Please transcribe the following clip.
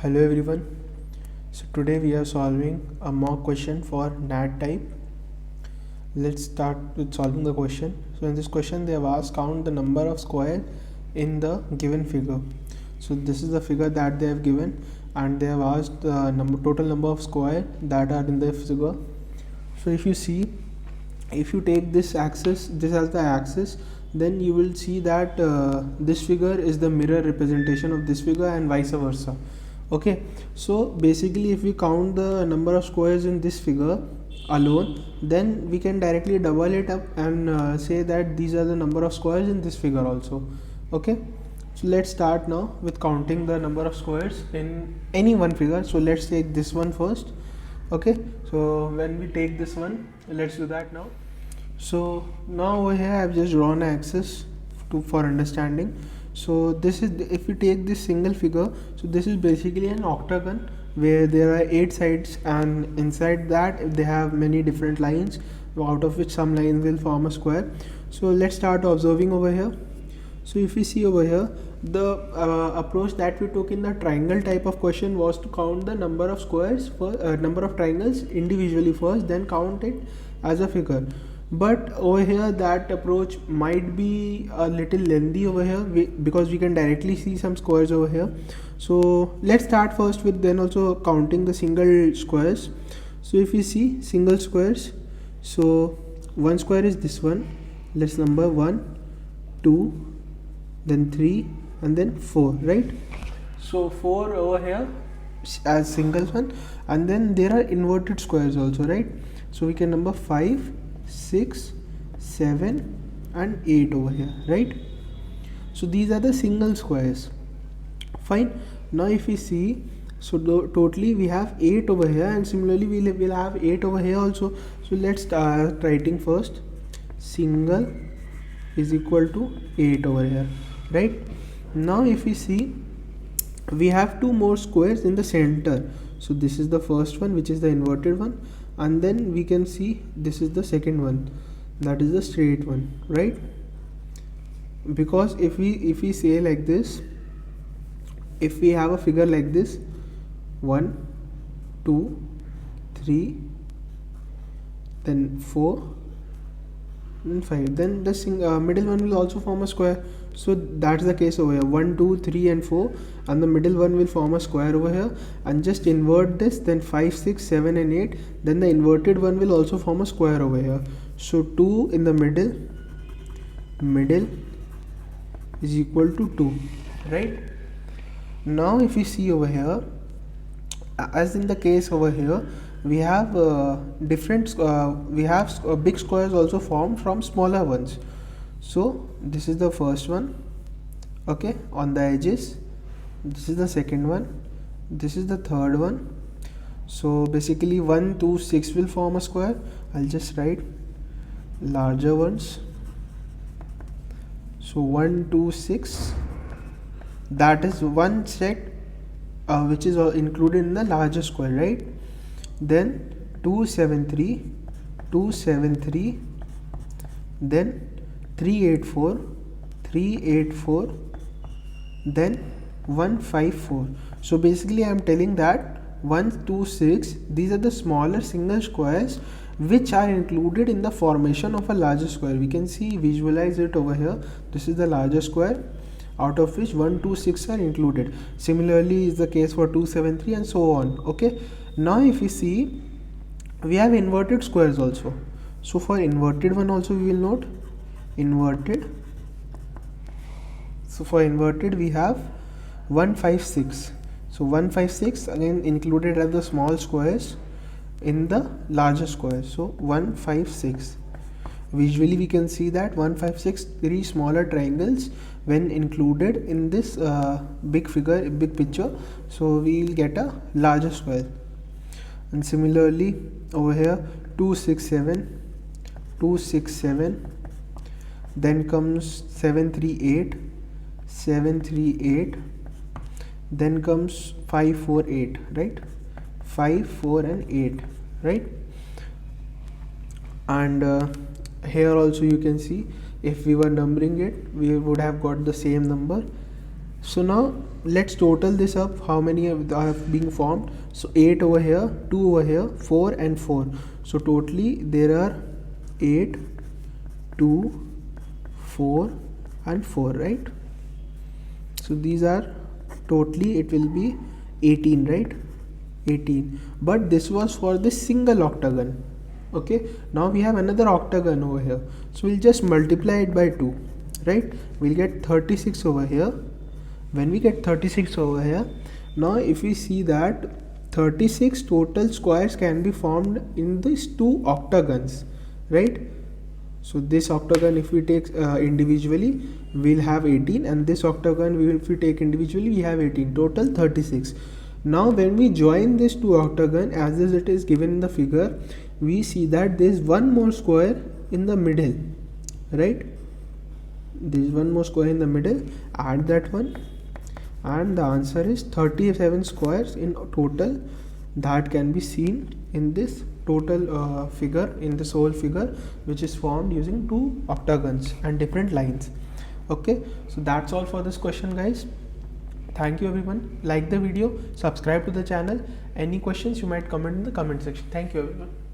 Hello everyone. So today we are solving a mock question for NAT type. Let's start with solving the question. So in this question they have asked count the number of squares in the given figure. So this is the figure that they have given and they have asked the total number of squares that are in the figure. So if you see, if you take this axis, this as the axis, then you will see that this figure is the mirror representation of this figure and vice versa. Okay, so basically if we count the number of squares in this figure alone, then we can directly double it up and say that these are the number of squares in this figure also. Okay, so let's start now with counting the number of squares in any one figure. So let's take this one first. Okay, so when we take this one, let's do that now. So now over here I have just drawn an axis for understanding. So this is, if we take this single figure, so this is basically an octagon where there are 8 sides, and inside that they have many different lines, out of which some lines will form a square. So let's start observing over here. So if we see over here, the approach that we took in the triangle type of question was to count the number of squares for number of triangles individually first, then count it as a figure. But over here that approach might be a little lengthy over here because we can directly see some squares over here. So let's start first with then also counting the single squares. So if we see single squares, so one square is this one. Let's number 1, 2, then 3 and then 4, right? So 4 over here as single one, and then there are inverted squares also, right? So we can number 5, 6, 7 and 8 over here, right? So these are the single squares. Fine. Now if we see, so totally we have 8 over here, and similarly we'll have 8 over here also. So let's start writing first. Single is equal to 8 over here, right? Now if we see, we have 2 more squares in the center. So this is the first one, which is the inverted one, and then we can see this is the second one, that is the straight one, right? Because if we say like this, if we have a figure like this, 1, 2, 3, then 4 and 5, then the middle one will also form a square. So that's the case over here, 1, 2, 3 and 4, and the middle one will form a square over here, and just invert this, then 5, 6, 7 and 8, then the inverted one will also form a square over here. So 2 in the middle is equal to 2, right? Now if we see over here, as in the case over here, we have big squares also formed from smaller ones. So this is the first one, okay, on the edges. This is the second one, this is the third one. So basically 1, 2, 6 will form a square. I'll just write larger ones. So 1, 2, 6, that is one set which is included in the larger square, right? Then 2, 7, 3, 2, 7, 3, then 3, 8, 4, 3, 8, 4, then 1, 5, 4. So basically I am telling that 1, 2, 6, these are the smaller single squares which are included in the formation of a larger square. We can see, visualize it over here. This is the larger square, out of which 1, 2, 6 are included. Similarly is the case for 2, 7, 3 and so on. Okay, now if we see, we have inverted squares also. So for inverted one also we will note inverted. So for inverted we have 1, 5, 6. So 1, 5, 6 again included as the small squares in the larger square. So 1, 5, 6. Visually we can see that 1, 5, 6, 3 smaller triangles when included in this big picture. So we will get a larger square. And similarly over here 2, 6, 7, 2, 6, 7, then comes 7, 3, 8, 7, 3, 8, then comes 5, 4, 8, right? 5, 4 and 8, right? And here also you can see, if we were numbering it, we would have got the same number So now let's total this up, how many are being formed. So 8 over here, 2 over here, 4 and 4. So totally there are 8, 2, 4 and 4, right? So these are totally, it will be 18, right? 18. But this was for this single octagon. Okay, now we have another octagon over here, so we'll just multiply it by 2, right? We'll get 36 over here. When we get 36 over here, now if we see that 36 total squares can be formed in these two octagons, right? So this octagon, if we take individually, we'll have 18, and this octagon, if we take individually, we have 18, total 36. Now when we join these two octagon as it is given in the figure, we see that there is one more square in the middle, right? There is one more square in the middle, add that one, and the answer is 37 squares in total that can be seen in this total figure, in this whole figure, which is formed using two octagons and different lines. Okay, so that's all for this question, guys. Thank you everyone. Like the video, subscribe to the channel. Any questions you might comment in the comment section. Thank you everyone.